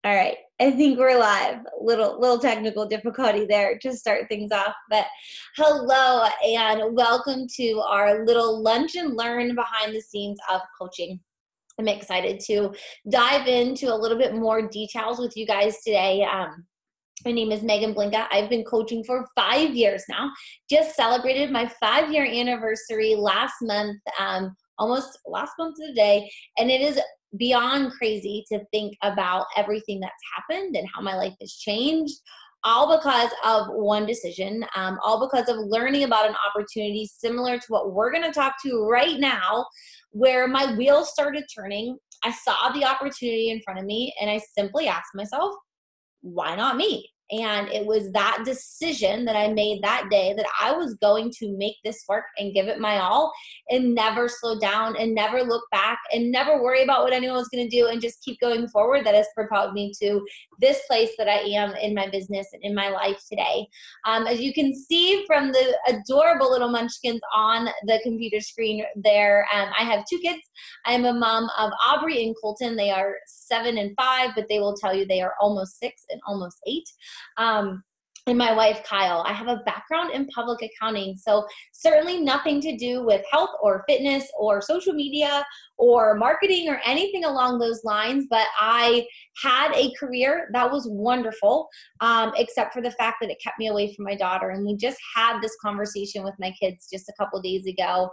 All right. I think we're live. Little technical difficulty there to start things off. But hello and welcome to our little lunch and learn behind the scenes of coaching. I'm excited to dive into a little bit more details with you guys today. My name is Megan Blinka. I've been coaching for 5 years now. Just celebrated my 5-year anniversary last month, almost last month today, and it is beyond crazy to think about everything that's happened and how my life has changed, all because of one decision, all because of learning about an opportunity similar to what we're going to talk to right now, where my wheels started turning. I saw the opportunity in front of me, and I simply asked myself, why not me? And it was that decision that I made that day that I was going to make this work and give it my all and never slow down and never look back and never worry about what anyone was going to do and just keep going forward. That has propelled me to this place that I am in my business and in my life today. As you can see from the adorable little munchkins on the computer screen there, I have 2 kids. I'm a mom of Aubrey and Colton. They are 7 and 5, but they will tell you they are almost 6 and almost 8. And my wife, Kyle. I have a background in public accounting, so certainly nothing to do with health or fitness or social media or marketing or anything along those lines, but I had a career that was wonderful, except for the fact that it kept me away from my daughter. And we just had this conversation with my kids just a couple days ago,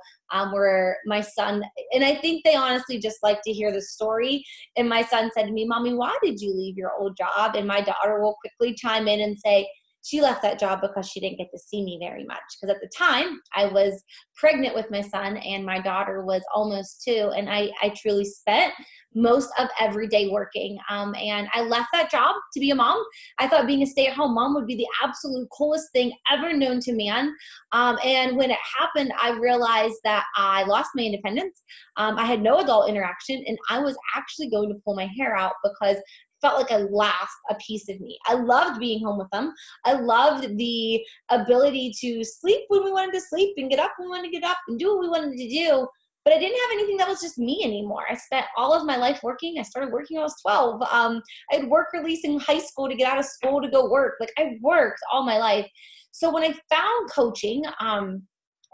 where my son, and I think they honestly just like to hear the story, and my son said to me, "Mommy, why did you leave your old job?" And my daughter will quickly chime in and say, she left that job because she didn't get to see me very much. Because at the time, I was pregnant with my son and my daughter was almost 2. And I truly spent most of every day working. And I left that job to be a mom. I thought being a stay-at-home mom would be the absolute coolest thing ever known to man. And when it happened, I realized that I lost my independence. I had no adult interaction, and I was actually going to pull my hair out because felt like I lost a piece of me. I loved being home with them. I loved the ability to sleep when we wanted to sleep and get up when we wanted to get up and do what we wanted to do. But I didn't have anything that was just me anymore. I spent all of my life working. I started working when I was 12. I had work release in high school to get out of school to go work. Like, I worked all my life. So when I found coaching,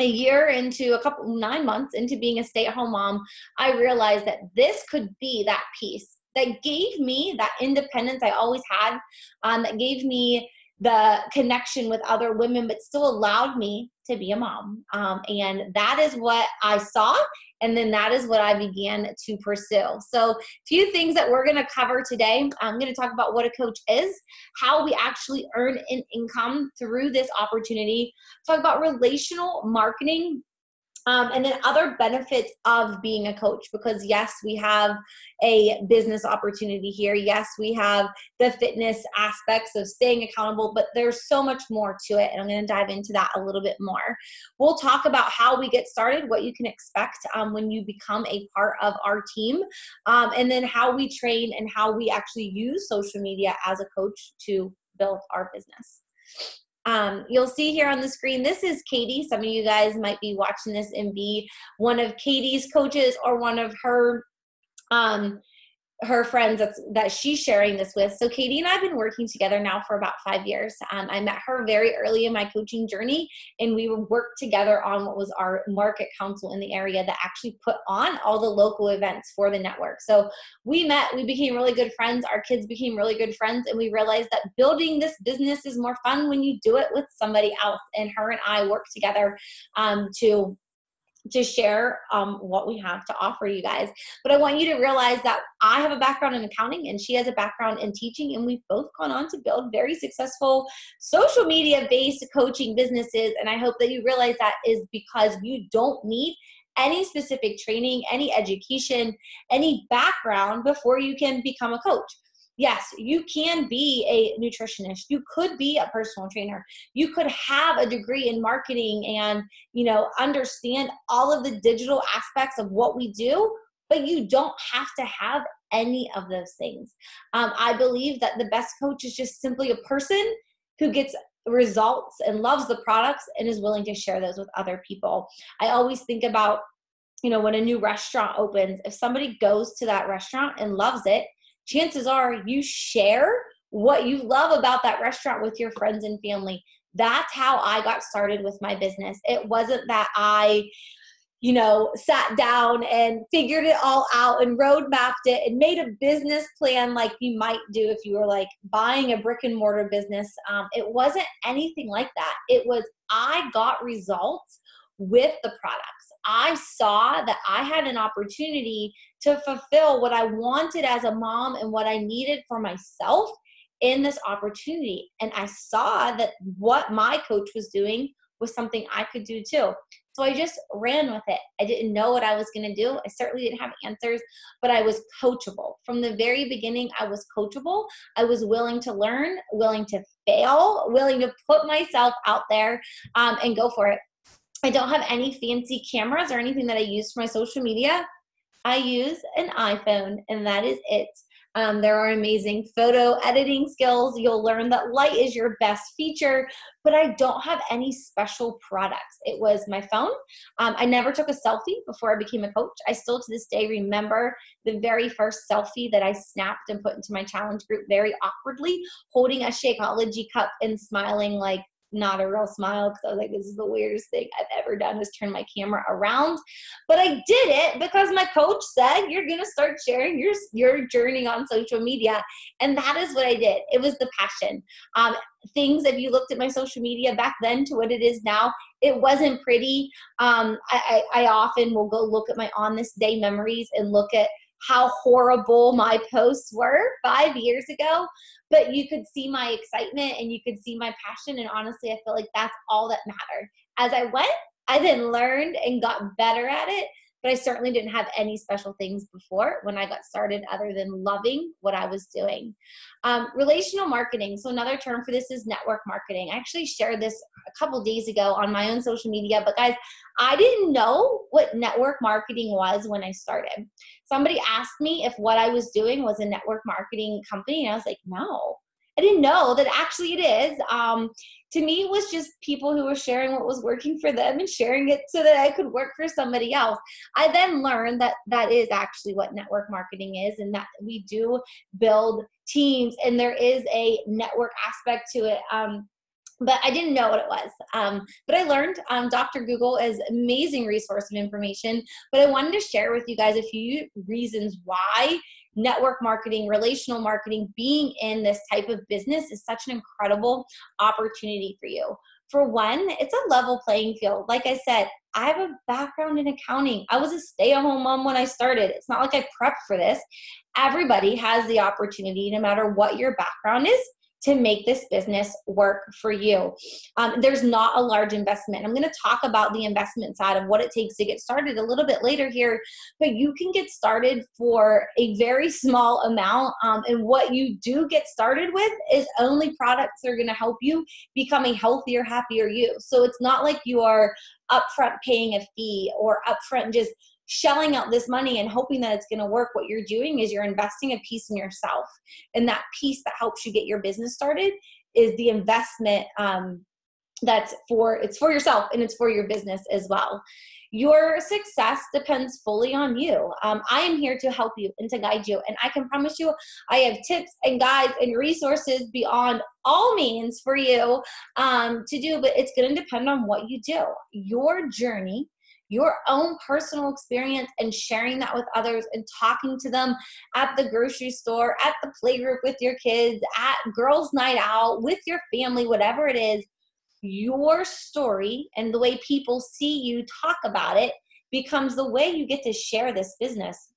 a year into 9 months into being a stay-at-home mom, I realized that this could be that piece that gave me that independence I always had, that gave me the connection with other women, but still allowed me to be a mom. And that is what I saw. And then that is what I began to pursue. So a few things that we're going to cover today. I'm going to talk about what a coach is, how we actually earn an income through this opportunity, talk about relational marketing, and then other benefits of being a coach, because yes, we have a business opportunity here. Yes, we have the fitness aspects of staying accountable, but there's so much more to it. And I'm going to dive into that a little bit more. We'll talk about how we get started, what you can expect when you become a part of our team, and then how we train and how we actually use social media as a coach to build our business. You'll see here on the screen, this is Katie. Some of you guys might be watching this and be one of Katie's coaches or one of her friends that she's sharing this with. So Katie and I have been working together now for about 5 years. I met her very early in my coaching journey, and we worked together on what was our market council in the area that actually put on all the local events for the network. So we met, we became really good friends. Our kids became really good friends, and we realized that building this business is more fun when you do it with somebody else. And her and I worked together to share what we have to offer you guys. But I want you to realize that I have a background in accounting and she has a background in teaching, and we've both gone on to build very successful social media-based coaching businesses. And I hope that you realize that is because you don't need any specific training, any education, any background before you can become a coach. Yes, you can be a nutritionist. You could be a personal trainer. You could have a degree in marketing and, understand all of the digital aspects of what we do, but you don't have to have any of those things. I believe that the best coach is just simply a person who gets results and loves the products and is willing to share those with other people. I always think about, when a new restaurant opens, if somebody goes to that restaurant and loves it, chances are you share what you love about that restaurant with your friends and family. That's how I got started with my business. It wasn't that I sat down and figured it all out and road mapped it and made a business plan like you might do if you were like buying a brick and mortar business. It wasn't anything like that. It was, I got results with the products. I saw that I had an opportunity to fulfill what I wanted as a mom and what I needed for myself in this opportunity. And I saw that what my coach was doing was something I could do too. So I just ran with it. I didn't know what I was going to do. I certainly didn't have answers, but I was coachable. From the very beginning, I was coachable. I was willing to learn, willing to fail, willing to put myself out there and go for it. I don't have any fancy cameras or anything that I use for my social media. I use an iPhone, and that is it. There are amazing photo editing skills. You'll learn that light is your best feature, but I don't have any special products. It was my phone. I never took a selfie before I became a coach. I still to this day remember the very first selfie that I snapped and put into my challenge group very awkwardly, holding a Shakeology cup and smiling like not a real smile because I was like, this is the weirdest thing I've ever done is turn my camera around. But I did it because my coach said, you're going to start sharing your journey on social media. And that is what I did. It was the passion. Things, if you looked at my social media back then to what it is now, it wasn't pretty. I often will go look at my on this day memories and look at how horrible my posts were 5 years ago, but you could see my excitement and you could see my passion. And honestly, I feel like that's all that mattered. As I went, I then learned and got better at it, but I certainly didn't have any special things before when I got started other than loving what I was doing. Relational marketing. So another term for this is network marketing. I actually shared this a couple days ago on my own social media, but guys, I didn't know what network marketing was when I started. Somebody asked me if what I was doing was a network marketing company, and I was like, no. I didn't know that actually it is. To me, it was just people who were sharing what was working for them and sharing it so that I could work for somebody else. I then learned that that is actually what network marketing is, and that we do build teams and there is a network aspect to it. But I didn't know what it was. But I learned. Dr. Google is an amazing resource of information. But I wanted to share with you guys a few reasons why network marketing, relational marketing, being in this type of business is such an incredible opportunity for you. For one, it's a level playing field. Like I said, I have a background in accounting. I was a stay-at-home mom when I started. It's not like I prepped for this. Everybody has the opportunity, no matter what your background is, to make this business work for you. There's not a large investment. I'm going to talk about the investment side of what it takes to get started a little bit later here, but you can get started for a very small amount. And what you do get started with is only products that are going to help you become a healthier, happier you. So it's not like you are upfront paying a fee or upfront just shelling out this money and hoping that it's going to work. What you're doing is you're investing a piece in yourself. And that piece that helps you get your business started is the investment it's for yourself and it's for your business as well. Your success depends fully on you. I am here to help you and to guide you. And I can promise you, I have tips and guides and resources beyond all means for you to do, but it's going to depend on what you do. Your journey, your own personal experience, and sharing that with others and talking to them at the grocery store, at the playgroup with your kids, at girls' night out, with your family, whatever it is, your story and the way people see you talk about it becomes the way you get to share this business.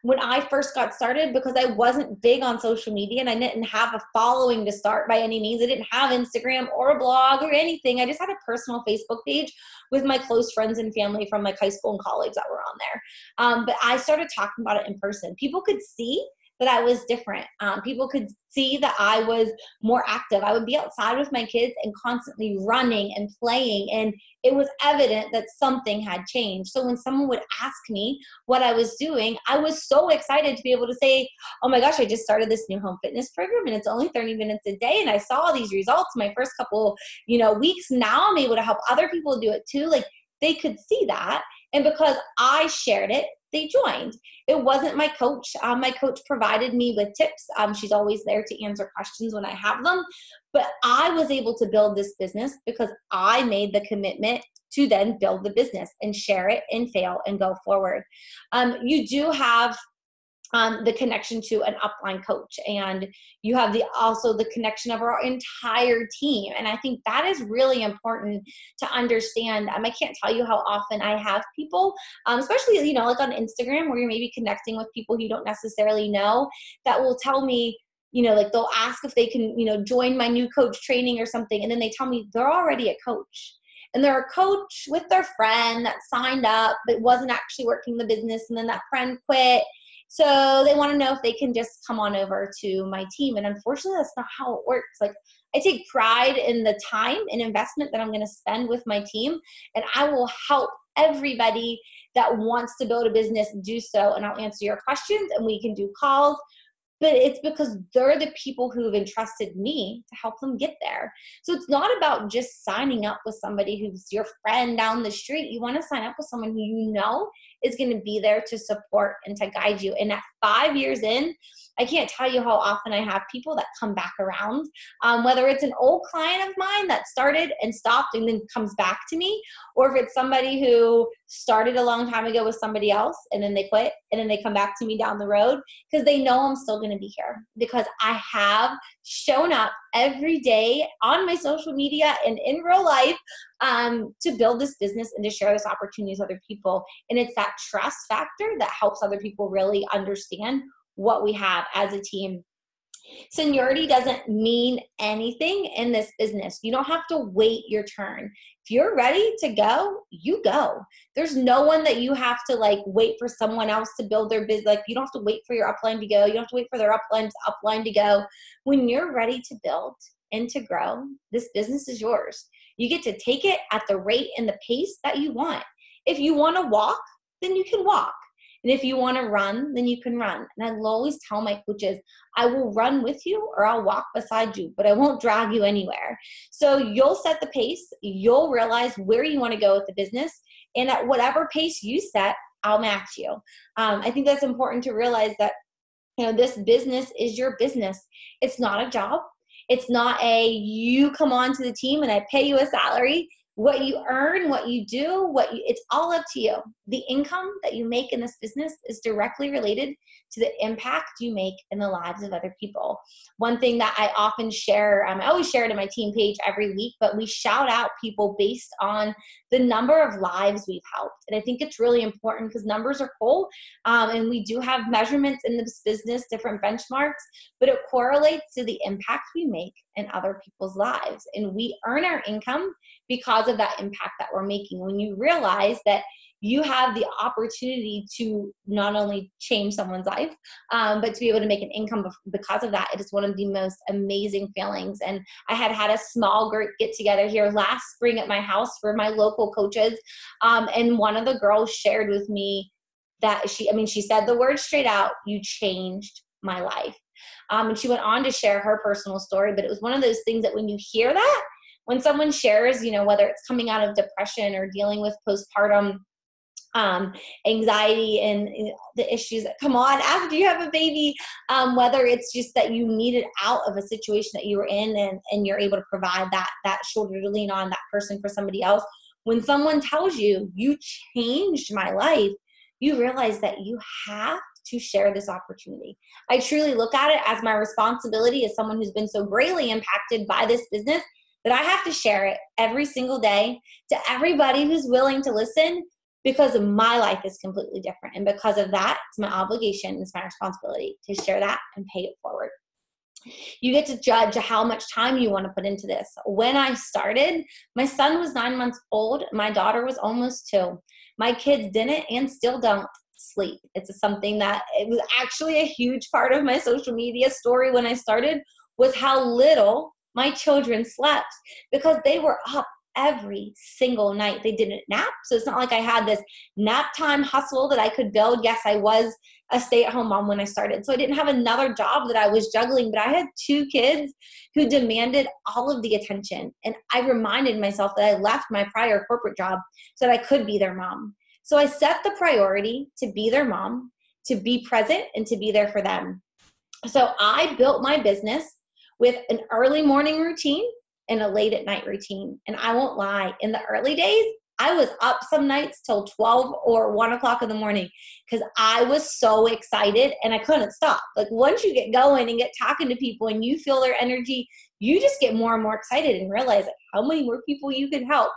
When I first got started, because I wasn't big on social media and I didn't have a following to start by any means, I didn't have Instagram or a blog or anything. I just had a personal Facebook page with my close friends and family from like high school and college that were on there. But I started talking about it in person. People could see that I was different. People could see that I was more active. I would be outside with my kids and constantly running and playing, and it was evident that something had changed. So when someone would ask me what I was doing, I was so excited to be able to say, oh my gosh, I just started this new home fitness program and it's only 30 minutes a day, and I saw all these results my first couple weeks. Now I'm able to help other people do it too. Like, they could see that. And because I shared it, they joined. It wasn't my coach. My coach provided me with tips. She's always there to answer questions when I have them. But I was able to build this business because I made the commitment to then build the business and share it and fail and go forward. You do have the connection to an upline coach, and you have also the connection of our entire team. And I think that is really important to understand. I can't tell you how often I have people, especially, like on Instagram, where you're maybe connecting with people you don't necessarily know, that will tell me, like they'll ask if they can, join my new coach training or something. And then they tell me they're already a coach. And they're a coach with their friend that signed up, but wasn't actually working the business. And then that friend quit. So they want to know if they can just come on over to my team. And unfortunately, that's not how it works. Like, I take pride in the time and investment that I'm going to spend with my team. And I will help everybody that wants to build a business do so. And I'll answer your questions and we can do calls. But it's because they're the people who have entrusted me to help them get there. So it's not about just signing up with somebody who's your friend down the street. You want to sign up with someone who you know is going to be there to support and to guide you. And at 5 years in, I can't tell you how often I have people that come back around, whether it's an old client of mine that started and stopped and then comes back to me, or if it's somebody who started a long time ago with somebody else and then they quit and then they come back to me down the road because they know I'm still going to be here because I have shown up every day on my social media and in real life to build this business and to share this opportunity with other people. And it's that trust factor that helps other people really understand what we have as a team. Seniority doesn't mean anything in this business. You don't have to wait your turn. If you're ready to go, you go. There's no one that you have to wait for someone else to build their business. You don't have to wait for your upline to go. You don't have to wait for their upline to go. When you're ready to build and to grow, this business is yours. You get to take it at the rate and the pace that you want. If you want to walk, then you can walk. And if you want to run, then you can run. And I will always tell my coaches, I will run with you or I'll walk beside you, but I won't drag you anywhere. So you'll set the pace. You'll realize where you want to go with the business. And at whatever pace you set, I'll match you. I think that's important to realize that, this business is your business. It's not a job. It's not you come on to the team and I pay you a salary. What you earn, what you do, it's all up to you. The income that you make in this business is directly related to the impact you make in the lives of other people. One thing that I often share, I always share it in my team page every week, but we shout out people based on the number of lives we've helped. And I think it's really important because numbers are cool. And we do have measurements in this business, different benchmarks, but it correlates to the impact we make in other people's lives. And we earn our income because of that impact that we're making. When you realize that you have the opportunity to not only change someone's life, but to be able to make an income because of that, it is one of the most amazing feelings. And I had a small group get together here last spring at my house for my local coaches. And one of the girls shared with me that she said the word straight out, "You changed my life." And she went on to share her personal story, but it was one of those things that when you hear that, when someone shares, whether it's coming out of depression or dealing with postpartum anxiety and the issues that come on after you have a baby, whether it's just that you needed out of a situation that you were in and you're able to provide that shoulder to lean on, that person for somebody else. When someone tells you, "You changed my life," you realize that you have to share this opportunity. I truly look at it as my responsibility as someone who's been so greatly impacted by this business that I have to share it every single day to everybody who's willing to listen, because my life is completely different. And because of that, it's my obligation, it's my responsibility to share that and pay it forward. You get to judge how much time you want to put into this. When I started, my son was 9 months old. My daughter was almost 2. My kids didn't and still don't sleep. It's something that it was actually a huge part of my social media story when I started, was how little my children slept, because they were up every single night. They didn't nap. So it's not like I had this nap time hustle that I could build. Yes, I was a stay-at-home mom when I started. So I didn't have another job that I was juggling, but I had 2 kids who demanded all of the attention. And I reminded myself that I left my prior corporate job so that I could be their mom. So I set the priority to be their mom, to be present, and to be there for them. So I built my business with an early morning routine and a late at night routine. And I won't lie, in the early days, I was up some nights till 12 or 1 o'clock in the morning because I was so excited and I couldn't stop. Like once you get going and get talking to people and you feel their energy, you just get more and more excited and realize like how many more people you can help.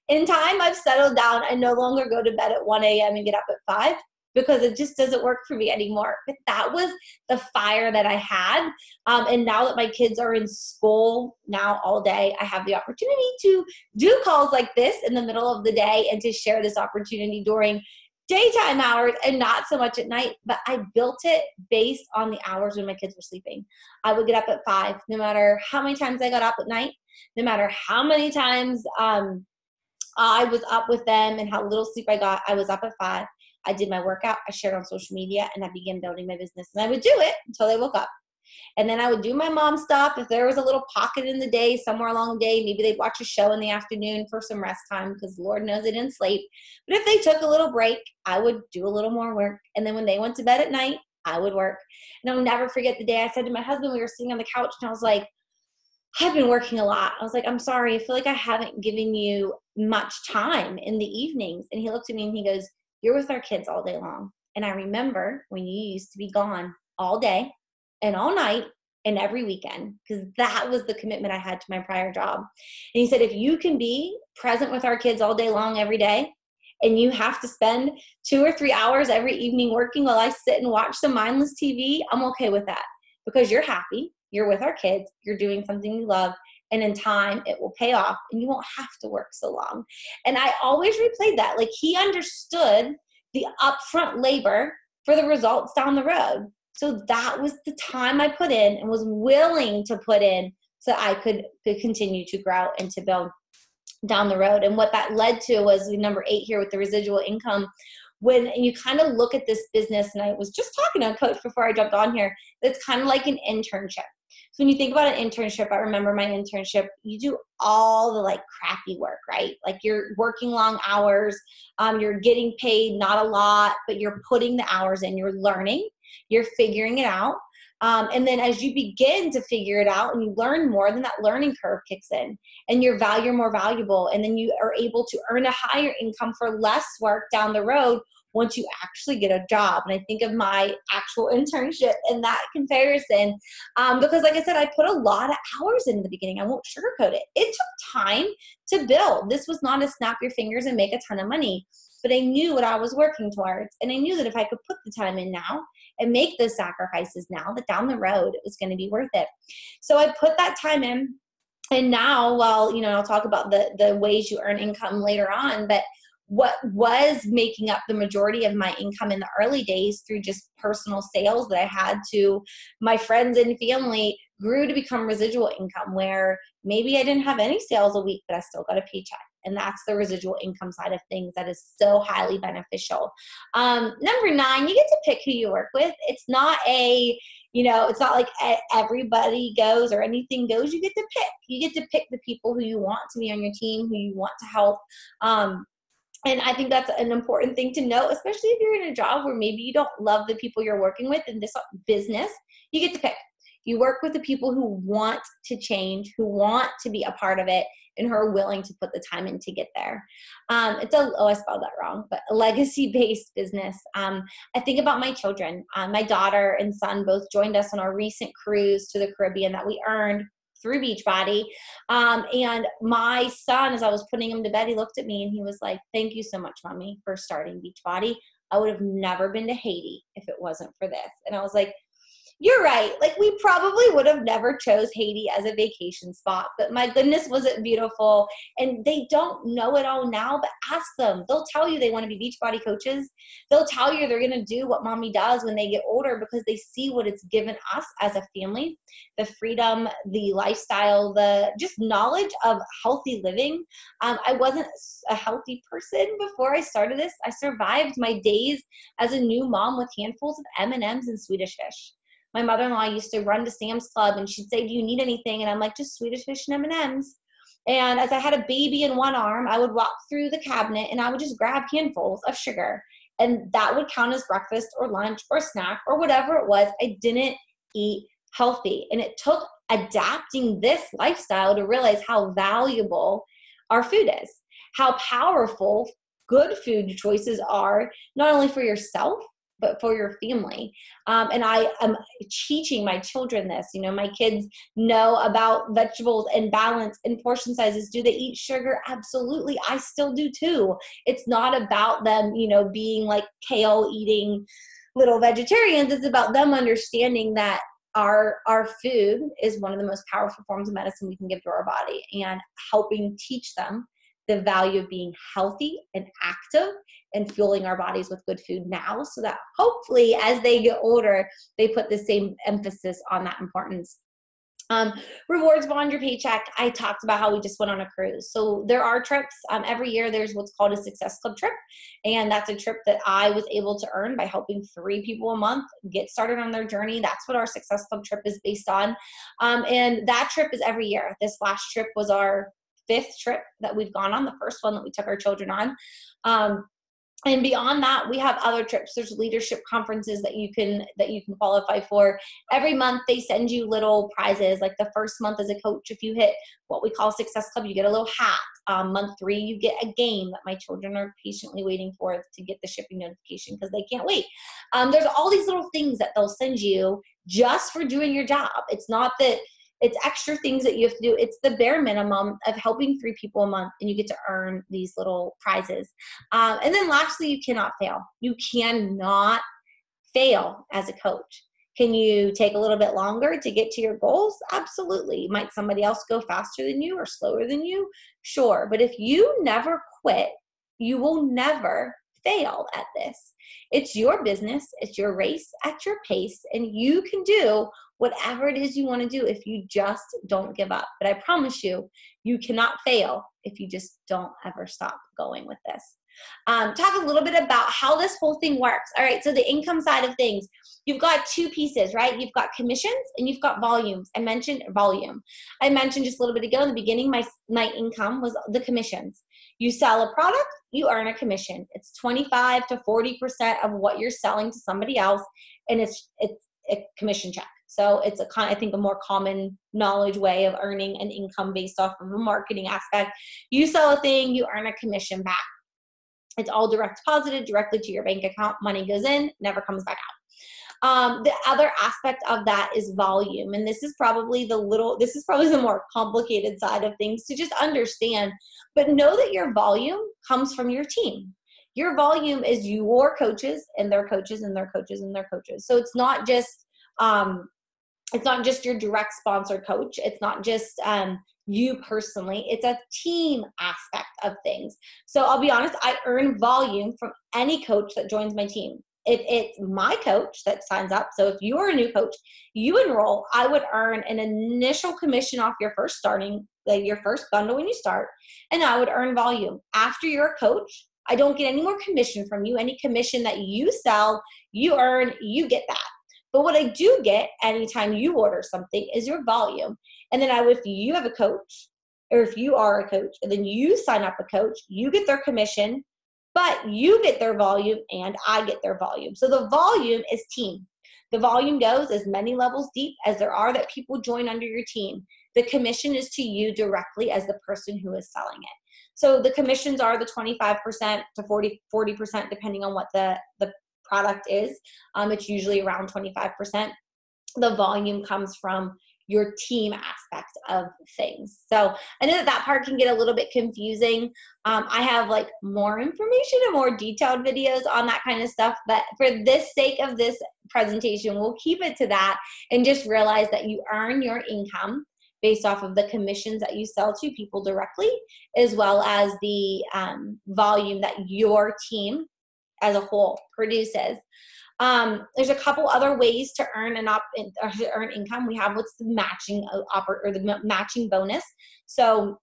In time, I've settled down. I no longer go to bed at 1 a.m. and get up at 5 because it just doesn't work for me anymore. But that was the fire that I had. And now that my kids are in school now all day, I have the opportunity to do calls like this in the middle of the day and to share this opportunity during daytime hours and not so much at night. But I built it based on the hours when my kids were sleeping. I would get up at 5, no matter how many times I got up at night, no matter how many times I was up with them and how little sleep I got, I was up at 5. I did my workout, I shared on social media, and I began building my business. And I would do it until they woke up. And then I would do my mom stuff. If there was a little pocket in the day, somewhere along the day, maybe they'd watch a show in the afternoon for some rest time because Lord knows they didn't sleep. But if they took a little break, I would do a little more work. And then when they went to bed at night, I would work. And I'll never forget the day I said to my husband, we were sitting on the couch, and I was like, I've been working a lot. I was like, I'm sorry. I feel like I haven't given you much time in the evenings. And he looked at me and he goes, you're with our kids all day long. And I remember when you used to be gone all day and all night and every weekend, because that was the commitment I had to my prior job. And he said, if you can be present with our kids all day long every day, and you have to spend 2 or 3 hours every evening working while I sit and watch some mindless TV, I'm okay with that because you're happy, you're with our kids, you're doing something you love, and in time it will pay off and you won't have to work so long. And I always replayed that. Like he understood the upfront labor for the results down the road. So that was the time I put in and was willing to put in so I could continue to grow and to build down the road. And what that led to was number 8 here with the residual income. When you kind of look at this business, and I was just talking to a coach before I jumped on here, it's kind of like an internship. So when you think about an internship, I remember my internship, you do all the like crappy work, right? Like you're working long hours, you're getting paid not a lot, but you're putting the hours in, you're learning, you're figuring it out. And then as you begin to figure it out and you learn more, then that learning curve kicks in and you're more valuable. And then you are able to earn a higher income for less work down the road once you actually get a job. And I think of my actual internship in that comparison, because like I said, I put a lot of hours in the beginning. I won't sugarcoat it. It took time to build. This was not a snap your fingers and make a ton of money, but I knew what I was working towards. And I knew that if I could put the time in now and make those sacrifices now, that down the road, it was going to be worth it. So I put that time in. And now, well, I'll talk about the ways you earn income later on, but what was making up the majority of my income in the early days through just personal sales that I had to my friends and family grew to become residual income, where maybe I didn't have any sales a week, but I still got a paycheck. And that's the residual income side of things that is so highly beneficial. Number 9, you get to pick who you work with. It's not it's not like everybody goes or anything goes. You get to pick. You get to pick the people who you want to be on your team, who you want to help. And I think that's an important thing to know, especially if you're in a job where maybe you don't love the people you're working with in this business. You get to pick. You work with the people who want to change, who want to be a part of it, and who are willing to put the time in to get there. I spelled that wrong, but a legacy-based business. I think about my children. My daughter and son both joined us on our recent cruise to the Caribbean that we earned through Beachbody. And my son, as I was putting him to bed, he looked at me and he was like, thank you so much, Mommy, for starting Beachbody. I would have never been to Haiti if it wasn't for this. And I was like, you're right. Like we probably would have never chose Haiti as a vacation spot, but my goodness, was it beautiful. And they don't know it all now, but ask them. They'll tell you they want to be Beachbody coaches. They'll tell you they're going to do what Mommy does when they get older because they see what it's given us as a family, the freedom, the lifestyle, the just knowledge of healthy living. I wasn't a healthy person before I started this. I survived my days as a new mom with handfuls of M&Ms and Swedish fish. My mother-in-law used to run to Sam's Club and she'd say, do you need anything? And I'm like, just Swedish fish and M&Ms. And as I had a baby in one arm, I would walk through the cabinet and I would just grab handfuls of sugar. And that would count as breakfast or lunch or snack or whatever it was. I didn't eat healthy. And it took adapting this lifestyle to realize how valuable our food is, how powerful good food choices are, not only for yourself, but for your family. And I am teaching my children this. My kids know about vegetables and balance and portion sizes. Do they eat sugar? Absolutely. I still do too. It's not about them, being like kale eating little vegetarians. It's about them understanding that our food is one of the most powerful forms of medicine we can give to our body, and helping teach them the value of being healthy and active and fueling our bodies with good food now, so that hopefully as they get older, they put the same emphasis on that importance. Rewards beyond your paycheck. I talked about how we just went on a cruise. So there are trips. Every year there's what's called a Success Club trip. And that's a trip that I was able to earn by helping 3 people a month get started on their journey. That's what our Success Club trip is based on. And that trip is every year. This last trip was our 5th trip that we've gone on, the first one that we took our children on. And beyond that, we have other trips. There's leadership conferences that you can qualify for. Every month they send you little prizes. Like the first month as a coach, if you hit what we call Success Club, you get a little hat. Month 3, you get a game that my children are patiently waiting for to get the shipping notification because they can't wait. There's all these little things that they'll send you just for doing your job. It's not that it's extra things that you have to do. It's the bare minimum of helping 3 people a month, and you get to earn these little prizes. And then lastly, you cannot fail. You cannot fail as a coach. Can you take a little bit longer to get to your goals? Absolutely. Might somebody else go faster than you or slower than you? Sure. But if you never quit, you will never fail at this. It's your business. It's your race at your pace, and you can do whatever it is you want to do if you just don't give up. But I promise you, you cannot fail if you just don't ever stop going with this. Talk a little bit about how this whole thing works. All right, so the income side of things, you've got 2 pieces, right? You've got commissions and you've got volumes. I mentioned volume. I mentioned just a little bit ago in the beginning, my income was the commissions. You sell a product, you earn a commission. It's 25 to 40% of what you're selling to somebody else, and it's a commission check. So it's I think a more common knowledge way of earning an income based off of a marketing aspect. You sell a thing, you earn a commission back. It's all direct deposited directly to your bank account. Money goes in, never comes back out. The other aspect of that is volume. And this is probably the more complicated side of things to just understand. But know that your volume comes from your team. Your volume is your coaches and their coaches and their coaches and their coaches. So it's not just your direct sponsored coach. It's not just you personally. It's a team aspect of things. So I'll be honest, I earn volume from any coach that joins my team. If it's my coach that signs up, so if you are a new coach, you enroll, I would earn an initial commission off your first bundle when you start, and I would earn volume. After you're a coach, I don't get any more commission from you. Any commission that you sell, you earn, you get that. But what I do get anytime you order something is your volume. And then if you have a coach, or if you are a coach, and then you sign up a coach, you get their commission, but you get their volume and I get their volume. So the volume is team. The volume goes as many levels deep as there are that people join under your team. The commission is to you directly as the person who is selling it. So the commissions are the 25% to 40%, depending on what the product is. It's usually around 25%. The volume comes from your team aspect of things. So I know that part can get a little bit confusing. I have more information and more detailed videos on that kind of stuff, but for this sake of this presentation, we'll keep it to that and just realize that you earn your income based off of the commissions that you sell to people directly, as well as the volume that your team as a whole produces. There's a couple other ways to earn income. We have what's the matching bonus. So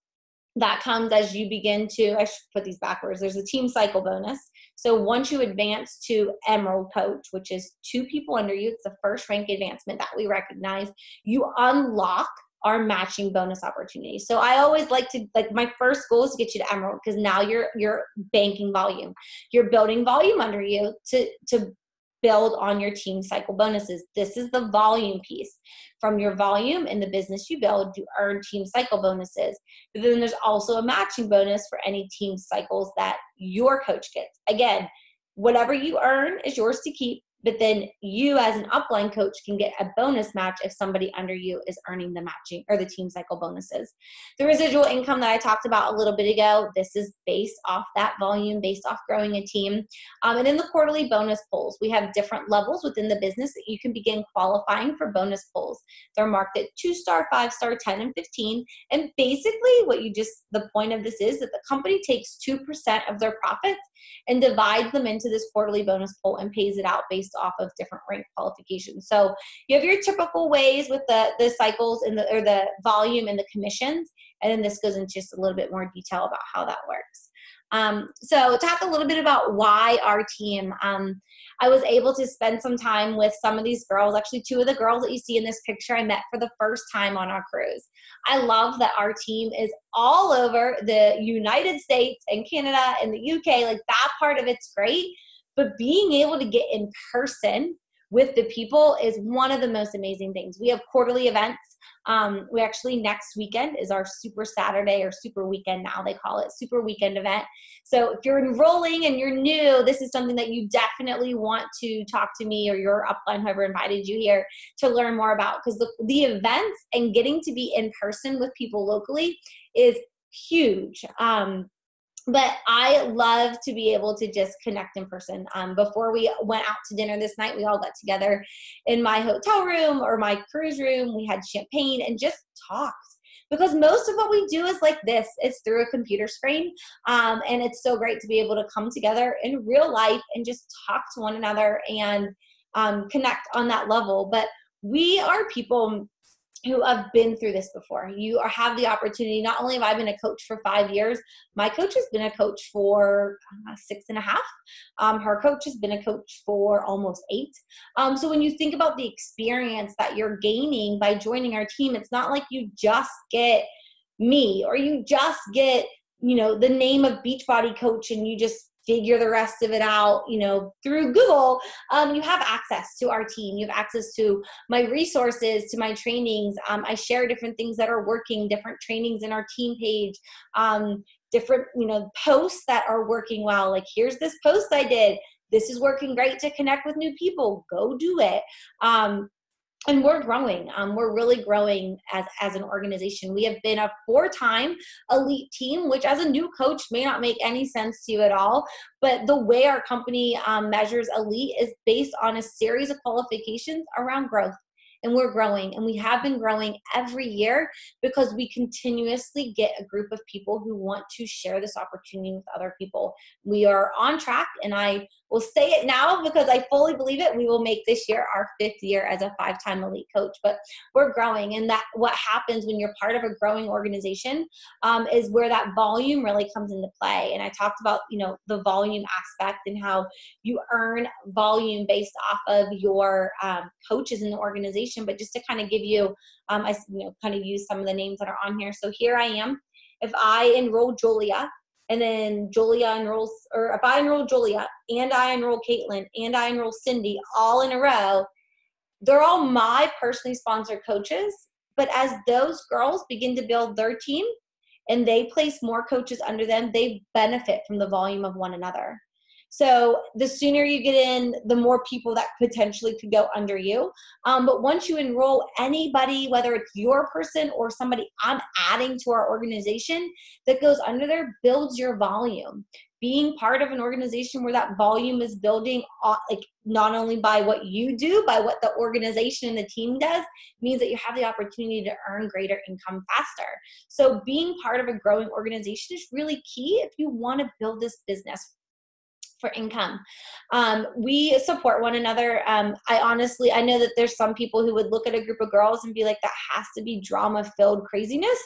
that comes as you begin to, I should put these backwards. There's a team cycle bonus. So once you advance to Emerald Coach, which is 2 people under you, it's the first rank advancement that we recognize, you unlock are matching bonus opportunities. So I always like to, like, my first goal is to get you to Emerald, because now you're banking volume. You're building volume under you to build on your team cycle bonuses. This is the volume piece. From your volume in the business you build, you earn team cycle bonuses. But then there's also a matching bonus for any team cycles that your coach gets. Again, whatever you earn is yours to keep, but then you as an upline coach can get a bonus match if somebody under you is earning the matching or the team cycle bonuses. The residual income that I talked about a little bit ago, this is based off that volume, based off growing a team. And in the quarterly bonus polls, we have different levels within the business that you can begin qualifying for bonus polls. They're marked at 2-star, 5-star, 10, and 15. And basically the point of this is that the company takes 2% of their profits and divides them into this quarterly bonus pool and pays it out based off of different rank qualifications. So you have your typical ways with the cycles and the volume and the commissions, and then this goes into just a little bit more detail about how that works. So talk a little bit about why our team. I was able to spend some time with some of these girls. Actually, 2 of the girls that you see in this picture I met for the first time on our cruise. I love that our team is all over the United States and Canada and the UK. Like, that part of it's great, but being able to get in person with the people is one of the most amazing things. We have quarterly events. We actually, next weekend is our Super Saturday, or Super Weekend now they call it, Super Weekend event. So if you're enrolling and you're new, this is something that you definitely want to talk to me or your upline, whoever invited you here, to learn more about, because the events and getting to be in person with people locally is huge. But I love to be able to just connect in person. Before we went out to dinner this night, we all got together in my hotel room or my cruise room. We had champagne and just talked. Because most of what we do is like this. It's through a computer screen. And it's so great to be able to come together in real life and just talk to one another and connect on that level. But we are people who have been through this before. You have the opportunity. Not only have I been a coach for 5 years, my coach has been a coach for 6.5. Her coach has been a coach for almost 8. So when you think about the experience that you're gaining by joining our team, it's not like you just get me or you just get, the name of Beachbody Coach and you just figure the rest of it out, through Google. You have access to our team. You have access to my resources, to my trainings. I share different things that are working, different trainings in our team page, different, posts that are working well. Like, here's this post I did. This is working great to connect with new people. Go do it. And we're growing. We're really growing as an organization. We have been a 4-time elite team, which as a new coach may not make any sense to you at all. But the way our company measures elite is based on a series of qualifications around growth. And we're growing, and we have been growing every year because we continuously get a group of people who want to share this opportunity with other people. We are on track, and I will say it now because I fully believe it. We will make this year our 5th year as a 5-time elite coach, but we're growing. And that what happens when you're part of a growing organization is where that volume really comes into play. And I talked about, the volume aspect and how you earn volume based off of your coaches in the organization. But just to kind of give you, I kind of use some of the names that are on here. So here I am. If I enroll Julia, and then Julia enrolls, or if I enroll Julia and I enroll Caitlin and I enroll Cindy all in a row, they're all my personally sponsored coaches. But as those girls begin to build their team and they place more coaches under them, they benefit from the volume of one another. So the sooner you get in, the more people that potentially could go under you. But once you enroll anybody, whether it's your person or somebody I'm adding to our organization that goes under there, builds your volume. Being part of an organization where that volume is building, like not only by what you do, by what the organization and the team does, means that you have the opportunity to earn greater income faster. So being part of a growing organization is really key if you want to build this business for income. We support one another. I know that there's some people who would look at a group of girls and be like, that has to be drama-filled craziness.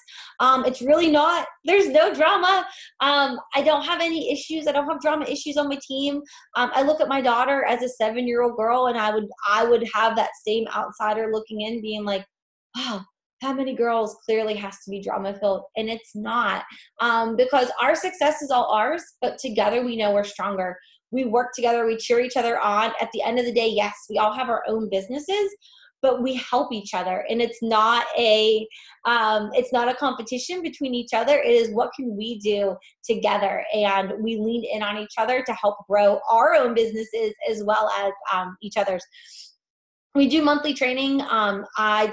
It's really not. There's no drama. I don't have any issues. I don't have drama issues on my team. I look at my daughter as a 7-year-old girl, and I would have that same outsider looking in being like, wow, that many girls clearly has to be drama filled, and it's not, because our success is all ours, but together we know we're stronger. We work together, we cheer each other on. At the end of the day, yes, we all have our own businesses, but we help each other, and it's not a competition between each other. It is, what can we do together? And we lean in on each other to help grow our own businesses as well as each other's. We do monthly training.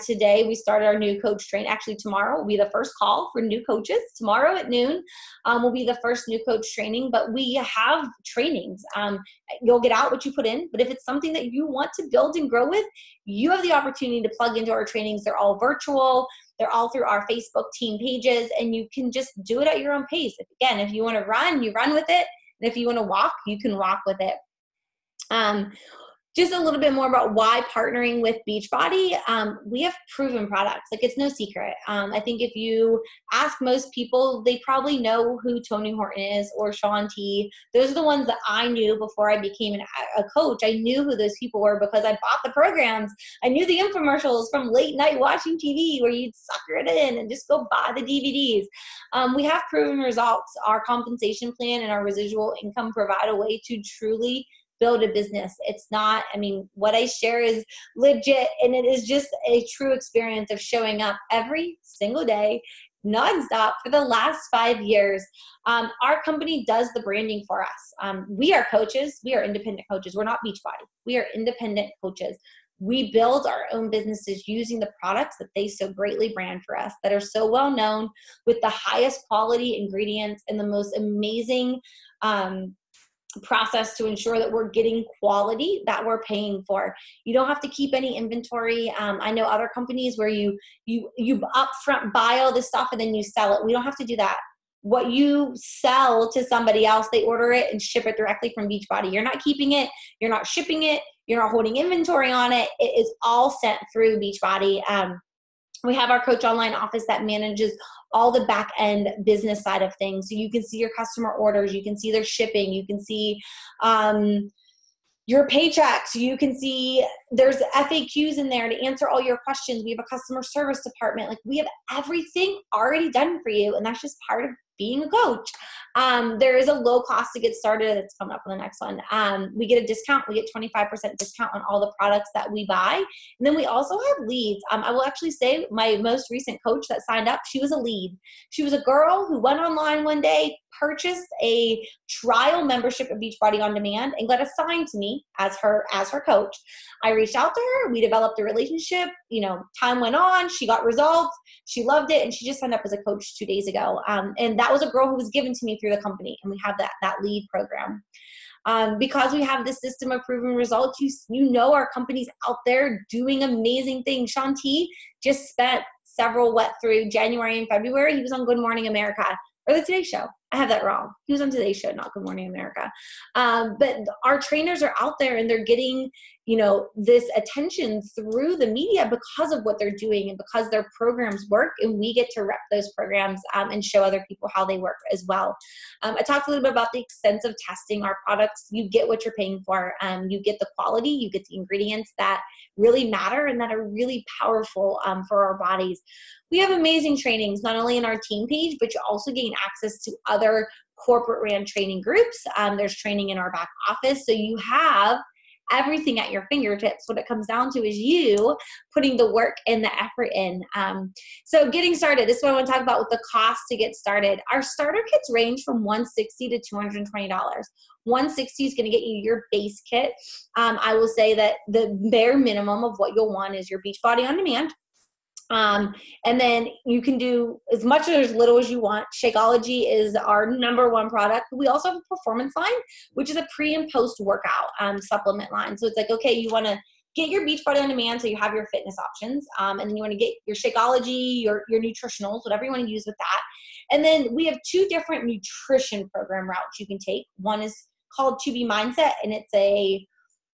Today we started our new coach train. Actually, tomorrow will be the first call for new coaches. Tomorrow at noon will be the first new coach training, but we have trainings. You'll get out what you put in, but if it's something that you want to build and grow with, you have the opportunity to plug into our trainings. They're all virtual. They're all through our Facebook team pages, and you can just do it at your own pace. Again, if you want to run, you run with it. And if you want to walk, you can walk with it. Just a little bit more about why partnering with Beachbody. We have proven products. Like, it's no secret. I think if you ask most people, they probably know who Tony Horton is or Shaun T. Those are the ones that I knew before I became a coach. I knew who those people were because I bought the programs. I knew the infomercials from late night watching TV where you'd sucker it in and just go buy the DVDs. We have proven results. Our compensation plan and our residual income provide a way to truly build a business. It's not, what I share is legit, and it is just a true experience of showing up every single day, nonstop, for the last 5 years. Our company does the branding for us. We are coaches. We are independent coaches. We're not Beachbody. We are independent coaches. We build our own businesses using the products that they so greatly brand for us, that are so well known, with the highest quality ingredients and the most amazing process to ensure that we're getting quality that we're paying for. You don't have to keep any inventory. I know other companies where you upfront buy all this stuff and then you sell it. We don't have to do that. What you sell to somebody else, they order it and ship it directly from Beachbody. You're not keeping it. You're not shipping it. You're not holding inventory on it. It is all sent through Beachbody. We have our Coach Online office that manages all the back end business side of things. So you can see your customer orders, you can see their shipping, you can see your paychecks, you can see there's FAQs in there to answer all your questions. We have a customer service department. Like, we have everything already done for you, and that's just part of being a coach. There is a low cost to get started. It's coming up on the next one. We get a discount. We get 25% discount on all the products that we buy. And then we also have leads. I will actually say my most recent coach that signed up, she was a lead. She was a girl who went online one day, purchased a trial membership of Beachbody On Demand, and got assigned to me as her coach. I reached out to her. We developed a relationship. Time went on. She got results. She loved it, and she just signed up as a coach 2 days ago. And that was a girl who was given to me through the company, and we have that lead program. Because we have this system of proven results, our company's out there doing amazing things. Shaun T just spent several through January and February. He was on Good Morning America, or the Today Show. I have that wrong. He was on Today's Show, not Good Morning America. But our trainers are out there, and they're getting, this attention through the media because of what they're doing and because their programs work, and we get to rep those programs and show other people how they work as well. I talked a little bit about the extensive testing. Our products, you get what you're paying for. You get the quality, you get the ingredients that really matter and that are really powerful for our bodies. We have amazing trainings, not only in our team page, but you also gain access to other corporate ran training groups. There's training in our back office. So you have everything at your fingertips. What it comes down to is you putting the work and the effort in. So getting started, this is what I want to talk about with the cost to get started. Our starter kits range from $160 to $220. $160 is going to get you your base kit. I will say that the bare minimum of what you'll want is your Beachbody On Demand. And then you can do as much or as little as you want. Shakeology is our #1 product. We also have a performance line, which is a pre and post workout supplement line. So it's like, okay, you want to get your Beachbody On Demand, so you have your fitness options. And then you want to get your Shakeology, your nutritionals, whatever you want to use with that. And then we have 2 different nutrition program routes you can take. One is called To Be Mindset, and it's a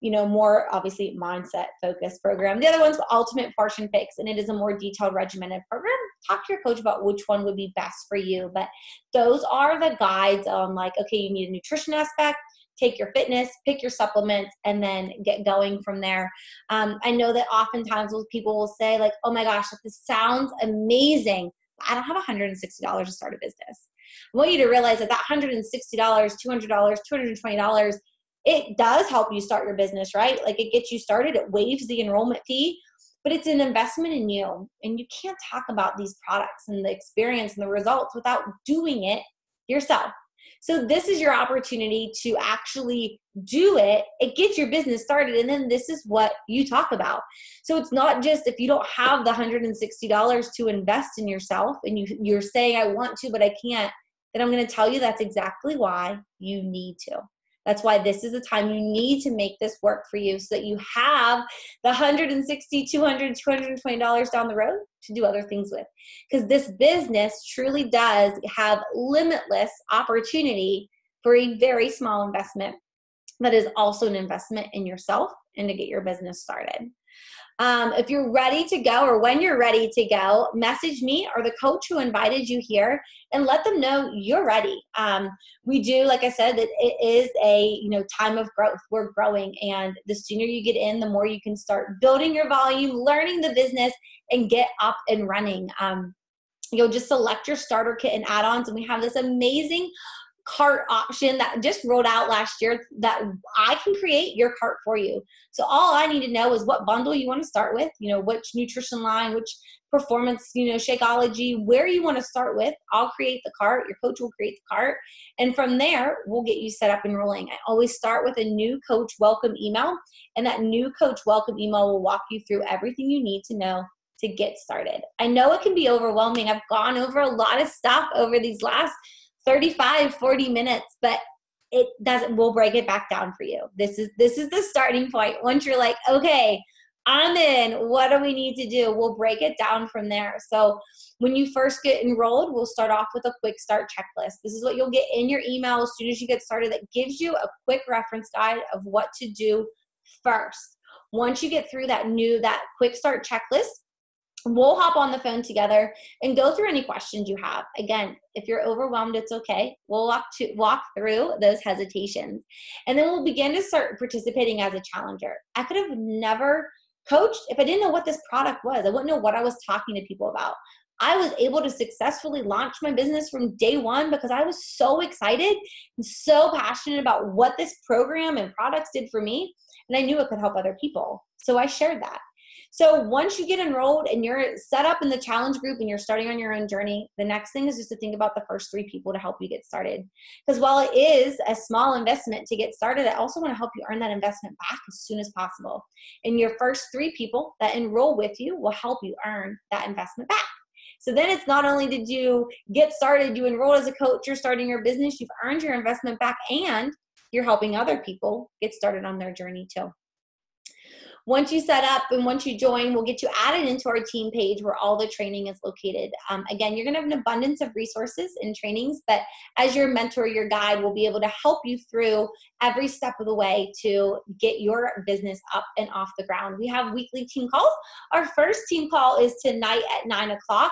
more obviously mindset focused program. The other one's Ultimate Portion Fix, and it is a more detailed regimented program. Talk to your coach about which one would be best for you. But those are the guides on, like, okay, you need a nutrition aspect, take your fitness, pick your supplements, and then get going from there. I know that oftentimes people will say like, oh my gosh, this sounds amazing. I don't have $160 to start a business. I want you to realize that $160, $200, $220, it does help you start your business, right? Like it gets you started, it waives the enrollment fee, but it's an investment in you. And you can't talk about these products and the experience and the results without doing it yourself. So this is your opportunity to actually do it. It gets your business started, and then this is what you talk about. So it's not just if you don't have the $160 to invest in yourself and you're saying, I want to, but I can't, then I'm going to tell you that's exactly why you need to. That's why this is the time you need to make this work for you so that you have the $160, $200, $220 down the road to do other things with. Because this business truly does have limitless opportunity for a very small investment that is also an investment in yourself and to get your business started. If you're ready to go, or when you're ready to go, message me or the coach who invited you here and let them know you're ready. We do, like I said, that it is a time of growth. We're growing, and the sooner you get in, the more you can start building your volume, learning the business, and get up and running. You'll just select your starter kit and add-ons, and we have this amazing cart option that just rolled out last year that I can create your cart for you. So all I need to know is what bundle you want to start with, which nutrition line, which performance, Shakeology, where you want to start with. I'll create the cart. Your coach will create the cart. And from there, we'll get you set up enrolling. I always start with a new coach welcome email, and that new coach welcome email will walk you through everything you need to know to get started. I know it can be overwhelming. I've gone over a lot of stuff over these last 35, 40 minutes, but it doesn't, we'll break it back down for you. This is the starting point. Once you're like, okay, I'm in, what do we need to do? We'll break it down from there. So when you first get enrolled, we'll start off with a quick start checklist. This is what you'll get in your email as soon as you get started that gives you a quick reference guide of what to do first. Once you get through that quick start checklist, we'll hop on the phone together and go through any questions you have. Again, if you're overwhelmed, it's okay. We'll walk through those hesitations. And then we'll begin to start participating as a challenger. I could have never coached if I didn't know what this product was. I wouldn't know what I was talking to people about. I was able to successfully launch my business from day one because I was so excited and so passionate about what this program and products did for me. And I knew it could help other people. So I shared that. So once you get enrolled and you're set up in the challenge group and you're starting on your own journey, the next thing is just to think about the first 3 people to help you get started. Because while it is a small investment to get started, I also want to help you earn that investment back as soon as possible. And your first 3 people that enroll with you will help you earn that investment back. So then it's not only did you get started, you enrolled as a coach, you're starting your business, you've earned your investment back, and you're helping other people get started on their journey too. Once you set up and once you join, we'll get you added into our team page where all the training is located. Again, you're going to have an abundance of resources and trainings, but as your mentor, your guide, will be able to help you through every step of the way to get your business up and off the ground. We have weekly team calls. Our first team call is tonight at 9 o'clock.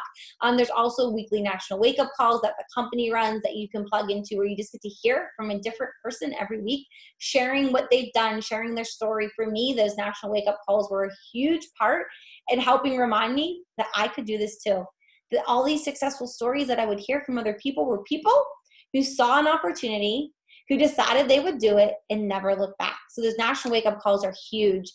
There's also weekly national wake-up calls that the company runs that you can plug into, where you just get to hear from a different person every week, sharing what they've done, sharing their story. For me, those national wake-up calls were a huge part in helping remind me that I could do this too. That all these successful stories that I would hear from other people were people who saw an opportunity, who decided they would do it and never look back. So those national wake-up calls are huge.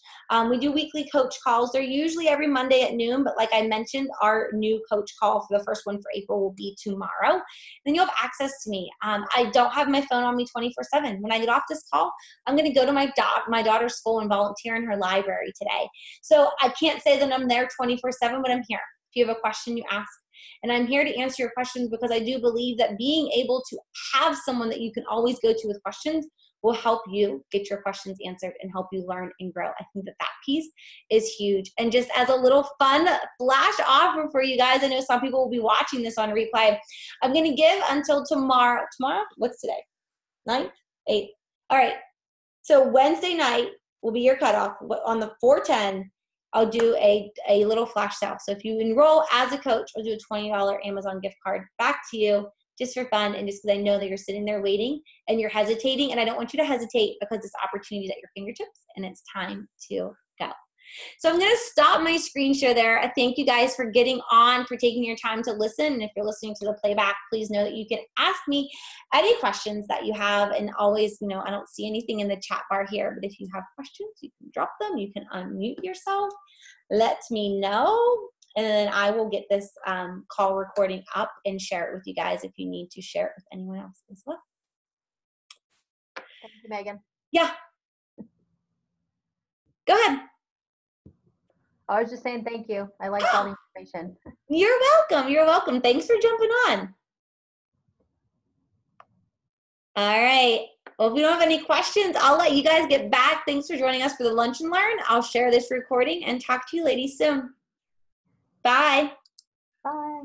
We do weekly coach calls. They're usually every Monday at noon, but like I mentioned, our new coach call for the first one for April will be tomorrow. Then you'll have access to me. I don't have my phone on me 24/7. When I get off this call, I'm gonna go to my daughter's school and volunteer in her library today. So I can't say that I'm there 24/7, but I'm here. If you have a question, you ask. And I'm here to answer your questions because I do believe that being able to have someone that you can always go to with questions will help you get your questions answered and help you learn and grow. I think that piece is huge. And just as a little fun flash offer for you guys, I know some people will be watching this on replay. I'm going to give until tomorrow. Tomorrow? What's today? 9th? 8th. All right. So Wednesday night will be your cutoff. On the 4/10, I'll do a little flash sale. So if you enroll as a coach, I'll do a $20 Amazon gift card back to you just for fun and just because I know that you're sitting there waiting and you're hesitating, and I don't want you to hesitate because this opportunity is at your fingertips and it's time to go. So I'm going to stop my screen share there. I thank you guys for getting on, for taking your time to listen. And if you're listening to the playback, please know that you can ask me any questions that you have. And always, you know, I don't see anything in the chat bar here, but if you have questions, you can drop them. You can unmute yourself. Let me know. And then I will get this call recording up and share it with you guys if you need to share it with anyone else as well. Thank you, Megan. Yeah. Go ahead. I was just saying thank you. I liked all the information. You're welcome. You're welcome. Thanks for jumping on. All right. Well, if we don't have any questions, I'll let you guys get back. Thanks for joining us for the Lunch and Learn. I'll share this recording and talk to you ladies soon. Bye. Bye.